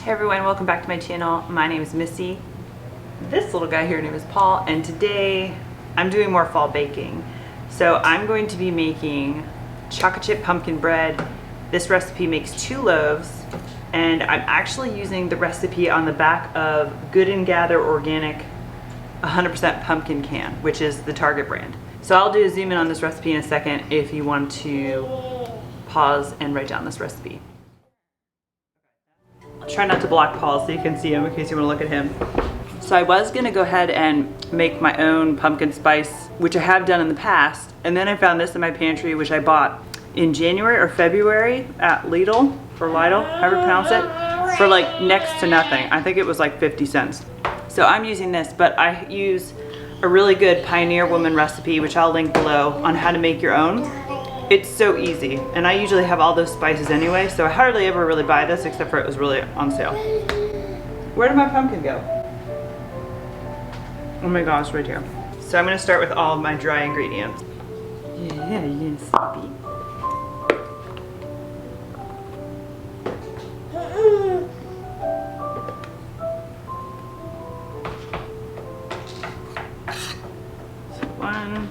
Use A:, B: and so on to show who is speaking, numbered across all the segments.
A: Hey everyone, welcome back to my channel. My name is Missy. This little guy here name is Paul, and today I'm doing more fall baking. So I'm going to be making chocolate chip pumpkin bread. This recipe makes 2 loaves, and I'm actually using the recipe on the back of Good and Gather Organic 100% pumpkin can, which is the Target brand. So I'll do a zoom in on this recipe in a second if you want to pause and write down this recipe. I'll try not to block Paul so you can see him in case you want to look at him. So I was going to go ahead and make my own pumpkin spice, which I have done in the past, and then I found this in my pantry, which I bought in January or February at Lidl, or Lidl, however you pronounce it, for like next to nothing. I think it was like 50 cents. So I'm using this, but I use a really good Pioneer Woman recipe, which I'll link below, on how to make your own. It's so easy, and I usually have all those spices anyway, so I hardly ever really buy this except for it was really on sale. Where did my pumpkin go? Oh my gosh, right here. So I'm gonna start with all of my dry ingredients. Yeah, you sleepy. So 1.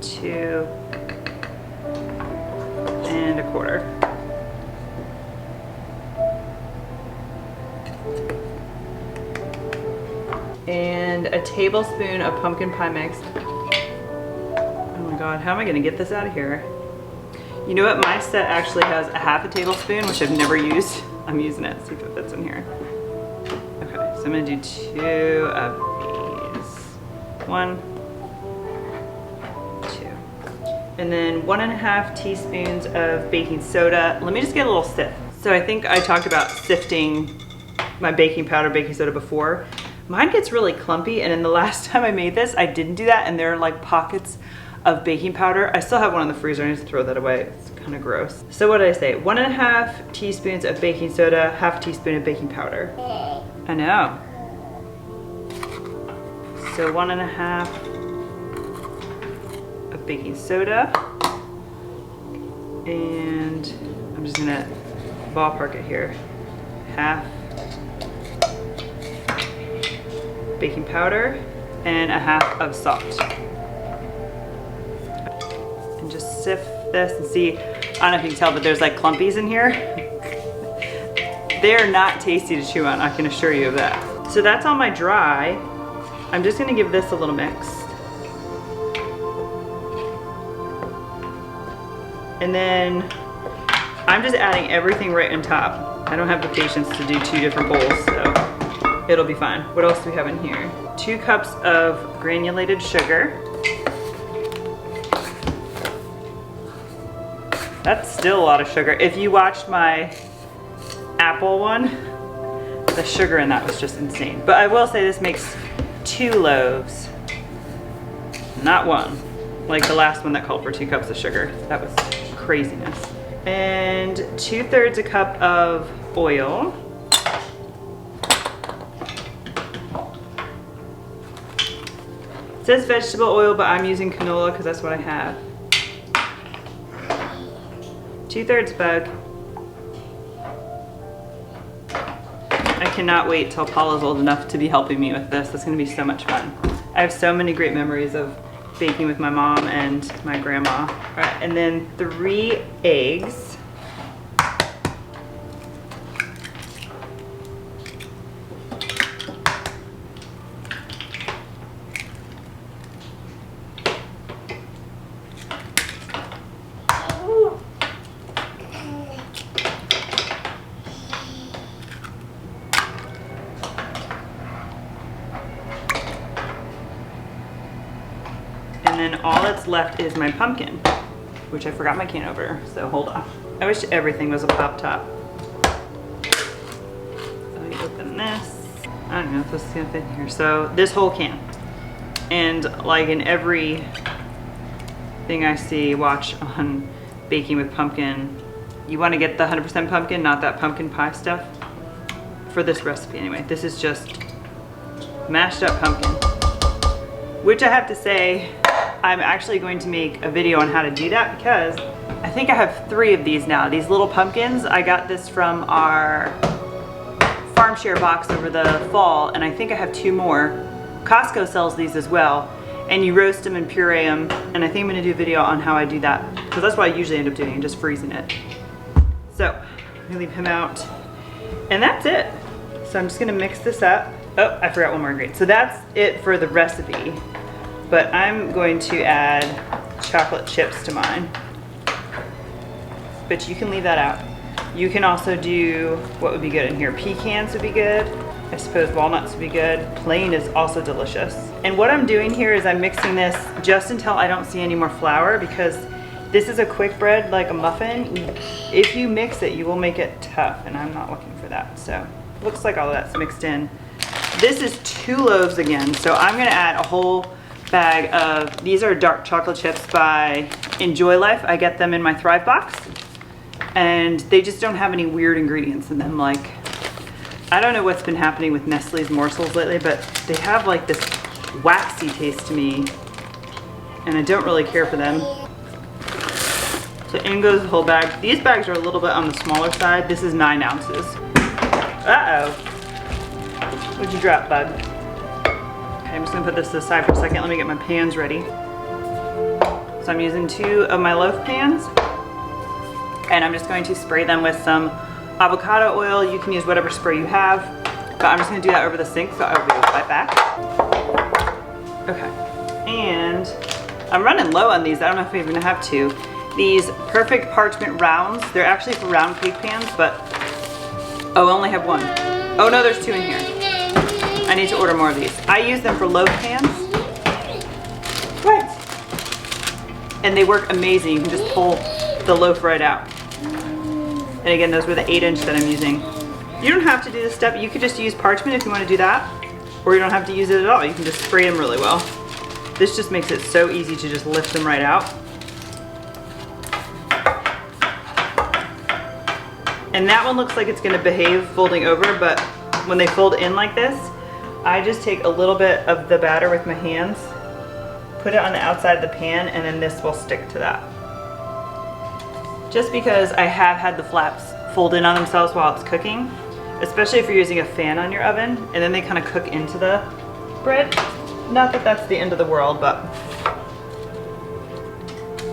A: 2 and 1/4. And a tablespoon of pumpkin pie mix. Oh my god, how am I gonna get this out of here? You know what, my set actually has a 1/2 tablespoon, which I've never used. I'm using it, see if it fits in here. Okay, so I'm gonna do 2 of these. 1, 2. And then 1.5 teaspoons of baking soda. Let me just get a little sift. So I think I talked about sifting my baking powder, baking soda before. Mine gets really clumpy, and in the last time I made this, I didn't do that, and there are like pockets of baking powder. I still have one in the freezer. I need to throw that away. It's kind of gross. So what did I say? 1.5 teaspoons of baking soda, 1/2 teaspoon of baking powder. I know. So 1.5 of baking soda, and I'm just gonna ballpark it here. 1/2 baking powder and 1/2 of salt. And just sift this and see, I don't know if you can tell, but there's like clumpies in here. They're not tasty to chew on, I can assure you of that. So that's all my dry. I'm just gonna give this a little mix. And then I'm just adding everything right on top. I don't have the patience to do 2 different bowls, so it'll be fine. What else do we have in here? 2 cups of granulated sugar. That's still a lot of sugar. If you watched my apple one, the sugar in that was just insane. But I will say this makes 2 loaves, not 1. Like the last one that called for 2 cups of sugar. That was craziness. And 2/3 a cup of oil. It says vegetable oil, but I'm using canola because that's what I have. 2/3 bug. I cannot wait till Paul is old enough to be helping me with this. It's gonna be so much fun. I have so many great memories of baking with my mom and my grandma. All right, and then 3 eggs. And then all that's left is my pumpkin, which I forgot my can over, so hold on. I wish everything was a pop top. So let me open this. I don't know if this is gonna fit in here. So this whole can. And like in every thing I see, watch on baking with pumpkin, you wanna get the 100% pumpkin, not that pumpkin pie stuff. For this recipe anyway. This is just mashed up pumpkin. Which I have to say, I'm actually going to make a video on how to do that because I think I have 3 of these now. These little pumpkins, I got this from our farm share box over the fall, and I think I have 2 more. Costco sells these as well, and you roast them and puree them, and I think I'm gonna do a video on how I do that because that's what I usually end up doing, just freezing it. So I'm gonna leave him out, and that's it. So I'm just gonna mix this up. Oh, I forgot one more ingredient. So that's it for the recipe, but I'm going to add chocolate chips to mine. But you can leave that out. You can also do, what would be good in here? Pecans would be good. I suppose walnuts would be good. Plain is also delicious. And what I'm doing here is I'm mixing this just until I don't see any more flour, because this is a quick bread like a muffin. If you mix it, you will make it tough, and I'm not looking for that. So looks like all of that's mixed in. This is 2 loaves again, so I'm gonna add a whole bag of, these are dark chocolate chips by Enjoy Life. I get them in my Thrive box, and they just don't have any weird ingredients in them. Like, I don't know what's been happening with Nestle's morsels lately, but they have like this waxy taste to me, and I don't really care for them. So in goes the whole bag. These bags are a little bit on the smaller side. This is 9 ounces. Uh-oh. What'd you drop, bud? Okay, I'm just gonna put this to the side for a second. Let me get my pans ready. So I'm using 2 of my loaf pans, and I'm just going to spray them with some avocado oil. You can use whatever spray you have, but I'm just gonna do that over the sink, so I'll be right back. Okay, and I'm running low on these. I don't know if we even have 2. These Perfect Parchment rounds, they're actually for round cake pans, but, oh, I only have 1. Oh no, there's 2 in here. I need to order more of these. I use them for loaf pans. What? And they work amazing. You can just pull the loaf right out. And again, those were the 8-inch that I'm using. You don't have to do this step. You could just use parchment if you want to do that, or you don't have to use it at all. You can just spray them really well. This just makes it so easy to just lift them right out. And that one looks like it's gonna behave folding over, but when they fold in like this, I just take a little bit of the batter with my hands, put it on the outside of the pan, and then this will stick to that. Just because I have had the flaps fold in on themselves while it's cooking, especially if you're using a fan on your oven, and then they kind of cook into the bread. Not that that's the end of the world, but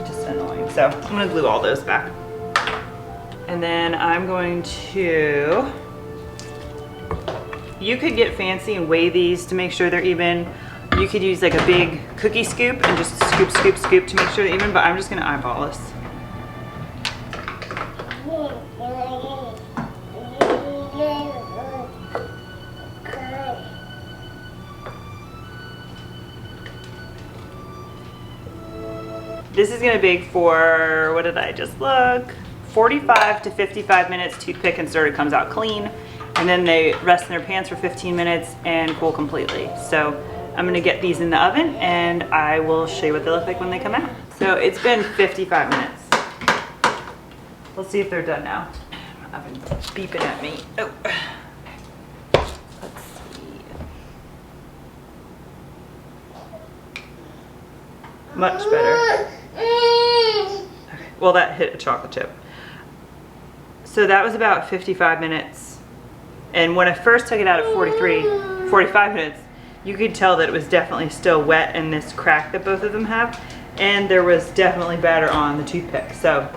A: just annoying. So I'm gonna glue all those back. And then I'm going to, you could get fancy and weigh these to make sure they're even. You could use like a big cookie scoop and just scoop, scoop, scoop to make sure they're even, but I'm just gonna eyeball this. This is gonna bake for, what did I just look? 45 to 55 minutes, toothpick and stir, it comes out clean. And then they rest in their pans for 15 minutes and cool completely. So I'm gonna get these in the oven and I will show you what they look like when they come out. So it's been 55 minutes. Let's see if they're done now. My oven's beeping at me. Oh. Let's see. Much better. Okay. Well, that hit a chocolate chip. So that was about 55 minutes. And when I first took it out at 45 minutes, you could tell that it was definitely still wet in this crack that both of them have. And there was definitely batter on the toothpick. So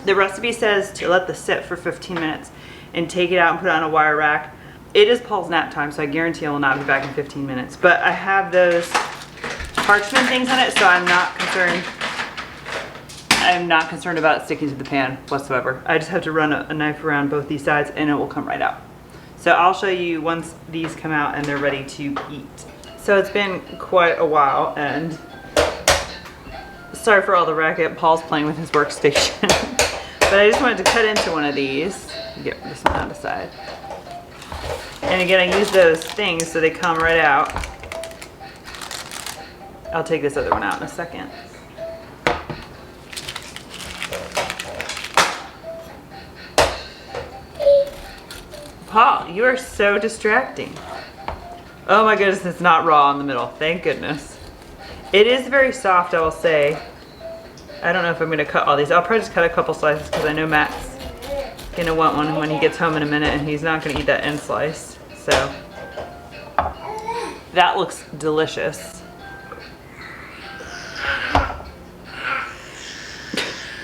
A: the recipe says to let this sit for 15 minutes and take it out and put it on a wire rack. It is Paul's nap time, so I guarantee I will not be back in 15 minutes. But I have those parchment things on it, so I'm not concerned. I'm not concerned about it sticking to the pan whatsoever. I just have to run a knife around both these sides and it will come right out. So I'll show you once these come out and they're ready to eat. So it's been quite a while, and sorry for all the racket. Paul's playing with his workstation. But I just wanted to cut into one of these. Get this one out of the side. And again, I use those things so they come right out. I'll take this other one out in a second. Paul, you are so distracting. Oh my goodness, it's not raw in the middle. Thank goodness. It is very soft, I will say. I don't know if I'm gonna cut all these. I'll probably just cut a couple slices because I know Matt's gonna want one when he gets home in a minute, and he's not gonna eat that end slice. So that looks delicious.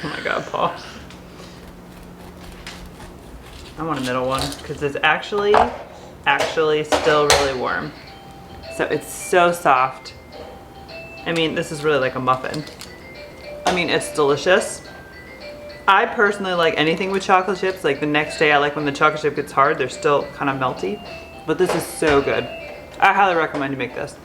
A: Oh my God, Paul. I want a middle one because it's actually still really warm. So it's so soft. I mean, this is really like a muffin. I mean, it's delicious. I personally like anything with chocolate chips. Like the next day, I like when the chocolate chip gets hard, they're still kind of melty. But this is so good. I highly recommend you make this.